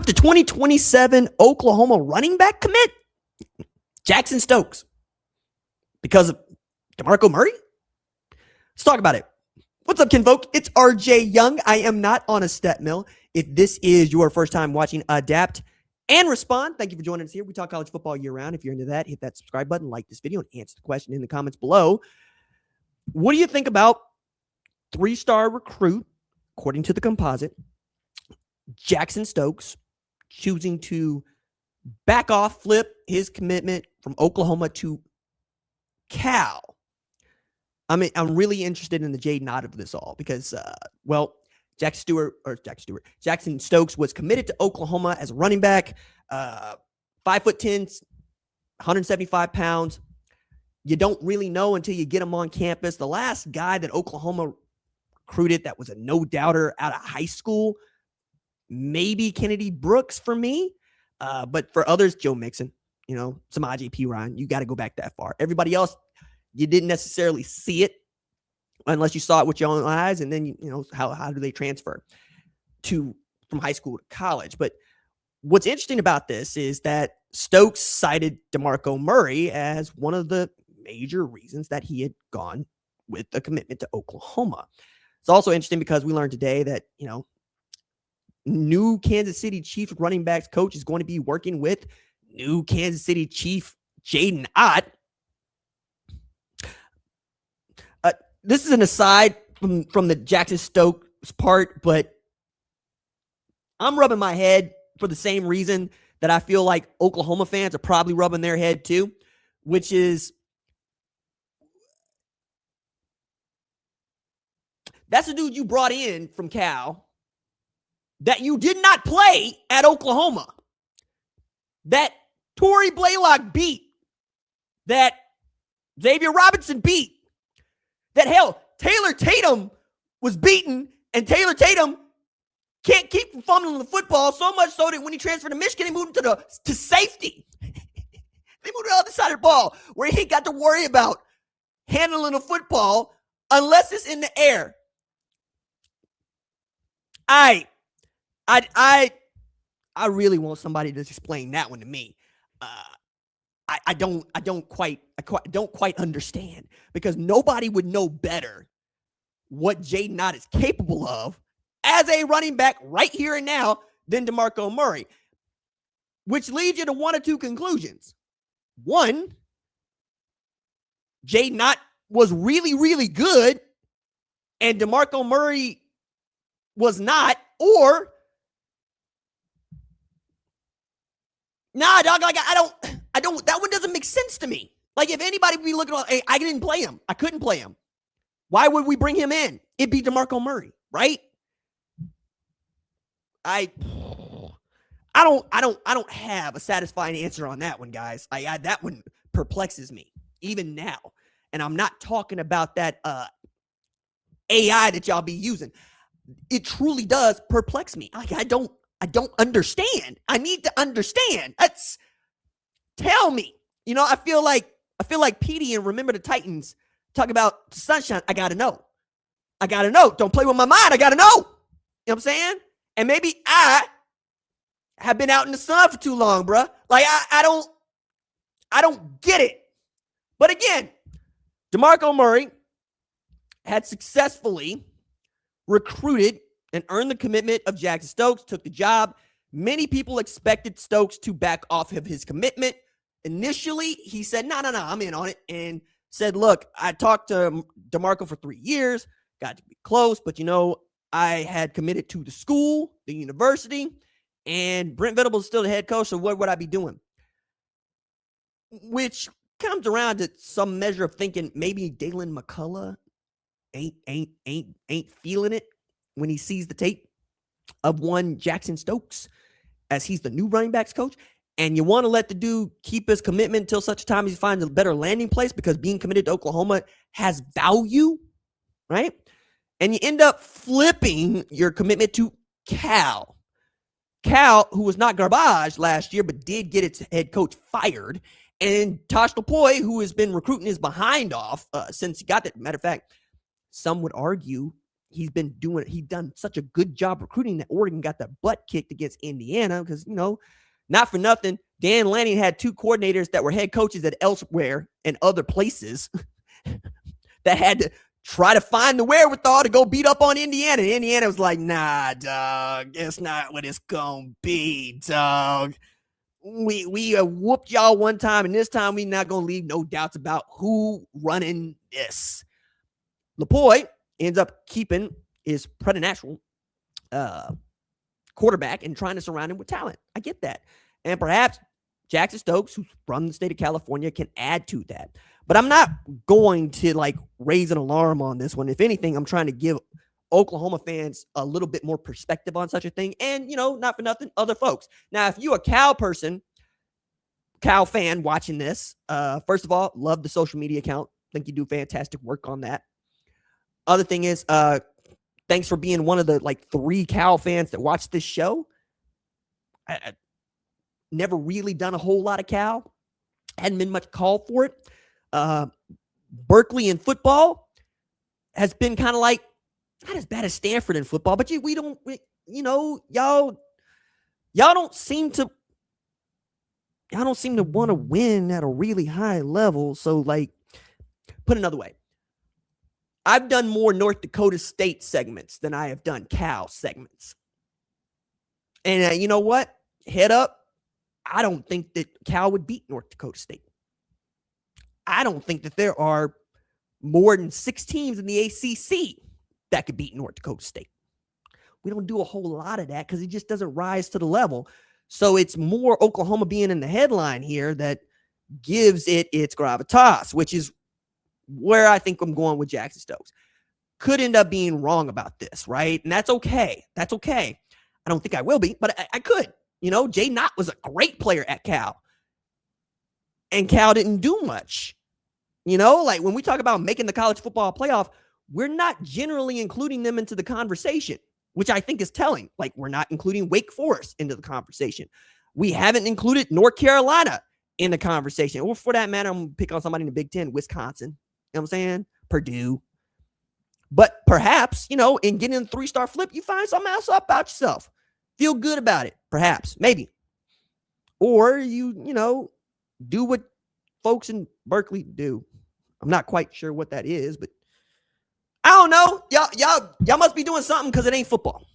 with the 2027 Oklahoma running back commit, Jaxsen Stokes. Because of DeMarco Murray? Let's talk about it. What's up, kinfolk? It's RJ Young. I am not on a step mill. If this is your first time watching Adapt and Respond, thank you for joining us here. We talk college football year round. If you're into that, hit that subscribe button, like this video, and answer the question in the comments below. What do you think about three-star recruit, according to the composite, Jaxsen Stokes, choosing to back off, flip his commitment from Oklahoma to Cal? I mean, I'm really interested in the Jade Knott of this all because, Jaxsen Stokes was committed to Oklahoma as a running back, 5'10", 175 pounds. You don't really know until you get him on campus. The last guy that Oklahoma recruited that was a no-doubter out of high school, maybe Kennedy Brooks for me, but for others, Joe Mixon, Samaje Perine. You got to go back that far. Everybody else, you didn't necessarily see it unless you saw it with your own eyes, and then how do they transfer from high school to college? But what's interesting about this is that Stokes cited DeMarco Murray as one of the major reasons that he had gone with a commitment to Oklahoma. It's also interesting because we learned today that new Kansas City Chiefs running backs coach is going to be working with new Kansas City Chief Jade Knott. This is an aside from the Jaxsen Stokes part, but I'm rubbing my head for the same reason that I feel like Oklahoma fans are probably rubbing their head too, which is that's a dude you brought in from Cal that you did not play at Oklahoma, that Torrey Blaylock beat, that Xavier Robinson beat, that hell, Taylor Tatum was beaten, and Taylor Tatum can't keep from fumbling the football, so much so that when he transferred to Michigan, he moved him to safety. They moved to the other side of the ball where he ain't got to worry about handling the football unless it's in the air. I really want somebody to explain that one to me. I don't quite understand, because nobody would know better what Jade Knott is capable of as a running back right here and now than DeMarco Murray, which leads you to one or two conclusions. One, Jade Knott was really, really good and DeMarco Murray was not, or nah, dog, like I don't, that one doesn't make sense to me. Like, if anybody would be looking at, hey, I didn't play him. I couldn't play him. Why would we bring him in? It'd be DeMarco Murray, right? I don't have a satisfying answer on that one, guys. That one perplexes me even now. And I'm not talking about that AI that y'all be using. It truly does perplex me. Like, I don't understand. I need to understand. Tell me. I feel like Petey and Remember the Titans talk about sunshine. I gotta know. Don't play with my mind. I gotta know. You know what I'm saying? And maybe I have been out in the sun for too long, bruh. Like, I don't get it. But again, DeMarco Murray had successfully recruited and earned the commitment of Jaxsen Stokes, took the job. Many people expected Stokes to back off of his commitment. Initially, he said, no, I'm in on it, and said, look, I talked to DeMarco for 3 years, got to be close, but I had committed to the school, the university, and Brent Venables is still the head coach, so what would I be doing? Which comes around to some measure of thinking maybe Dalen McCullough ain't feeling it when he sees the tape of one Jaxsen Stokes, as he's the new running backs coach. And you want to let the dude keep his commitment until such a time as he finds a better landing place, because being committed to Oklahoma has value, right? And you end up flipping your commitment to Cal. Cal, who was not garbage last year, but did get its head coach fired. And Tosh Lupoi, who has been recruiting his behind off since he got that. Matter of fact, some would argue he's done such a good job recruiting that Oregon got their butt kicked against Indiana because, not for nothing, Dan Lanning had 2 coordinators that were head coaches at elsewhere and other places that had to try to find the wherewithal to go beat up on Indiana. And Indiana was like, nah, dog, it's not what it's gonna be, dog. We whooped y'all one time, and this time we not gonna leave no doubts about who running this. Lupoi ends up keeping his preternatural quarterback and trying to surround him with talent. I get that. And perhaps Jaxsen Stokes, who's from the state of California, can add to that. But I'm not going to raise an alarm on this one. If anything, I'm trying to give Oklahoma fans a little bit more perspective on such a thing. And, not for nothing, other folks. Now, if you a Cal fan watching this, first of all, love the social media account. Think you do fantastic work on that. Other thing is, thanks for being one of the 3 Cal fans that watch this show. I never really done a whole lot of Cal. Hadn't been much call for it. Berkeley in football has been kind of not as bad as Stanford in football, but y'all don't seem to want to win at a really high level. So put another way, I've done more North Dakota State segments than I have done Cal segments. And you know what? Head up, I don't think that Cal would beat North Dakota State. I don't think that there are more than 6 teams in the ACC that could beat North Dakota State. We don't do a whole lot of that because it just doesn't rise to the level. So it's more Oklahoma being in the headline here that gives it its gravitas, which is where I think I'm going with Jaxsen Stokes. Could end up being wrong about this, right? And that's okay. That's okay. I don't think I will be, but I could. Jay Knott was a great player at Cal. And Cal didn't do much. When we talk about making the college football playoff, we're not generally including them into the conversation, which I think is telling. We're not including Wake Forest into the conversation. We haven't included North Carolina in the conversation. Or for that matter, I'm going to pick on somebody in the Big Ten, Wisconsin. You know what I'm saying? Purdue. But perhaps, in getting a 3-star flip, you find something else up about yourself. Feel good about it. Perhaps. Maybe. Or you do what folks in Berkeley do. I'm not quite sure what that is, but I don't know. Y'all must be doing something because it ain't football.